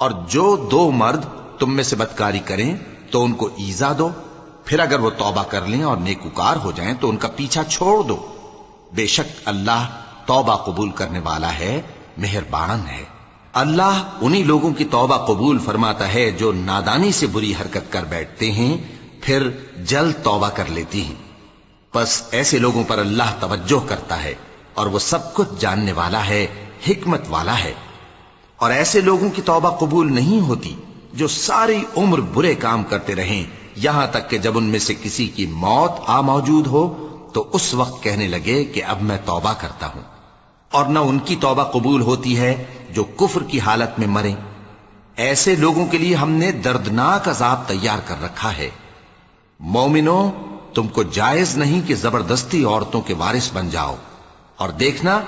اور جو دو مرد تم میں سے بدکاری کریں تو ان کو ایذا دو، پھر اگر وہ توبہ کر لیں اور نیکوکار ہو جائیں تو ان کا پیچھا چھوڑ دو، بے شک اللہ توبہ قبول کرنے والا ہے، مہربان ہے۔ اللہ انہی لوگوں کی توبہ قبول فرماتا ہے جو نادانی سے بری حرکت کر بیٹھتے ہیں پھر جلد توبہ کر لیتی ہیں، پس ایسے لوگوں پر اللہ توجہ کرتا ہے اور وہ سب کچھ جاننے والا ہے، حکمت والا ہے۔ اور ایسے لوگوں کی توبہ قبول نہیں ہوتی جو ساری عمر برے کام کرتے رہیں یہاں تک کہ جب ان میں سے کسی کی موت آ موجود ہو تو اس وقت کہنے لگے کہ اب میں توبہ کرتا ہوں، اور نہ ان کی توبہ قبول ہوتی ہے جو کفر کی حالت میں مریں۔ ایسے لوگوں کے لیے ہم نے دردناک عذاب تیار کر رکھا ہے۔ مومنوں، تم کو جائز نہیں کہ زبردستی عورتوں کے وارث بن جاؤ، اور دیکھنا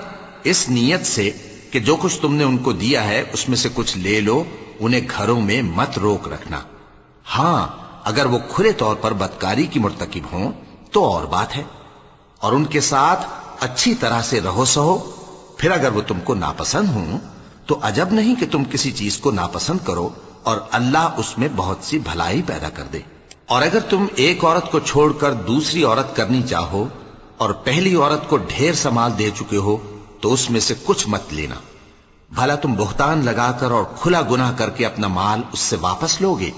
اس نیت سے کہ جو کچھ تم نے ان کو دیا ہے اس میں سے کچھ لے لو، انہیں گھروں میں مت روک رکھنا۔ ہاں، اگر وہ کھلے طور پر بدکاری کی مرتکب ہوں تو اور بات ہے، اور ان کے ساتھ اچھی طرح سے رہو سہو۔ پھر اگر وہ تم کو ناپسند ہوں تو عجب نہیں کہ تم کسی چیز کو ناپسند کرو اور اللہ اس میں بہت سی بھلائی پیدا کر دے۔ اور اگر تم ایک عورت کو چھوڑ کر دوسری عورت کرنی چاہو اور پہلی عورت کو ڈھیر سا مال دے چکے ہو تو اس میں سے کچھ مت لینا، بھلا تم بہتان لگا کر اور کھلا گناہ کر کے اپنا مال اس سے واپس لوگے؟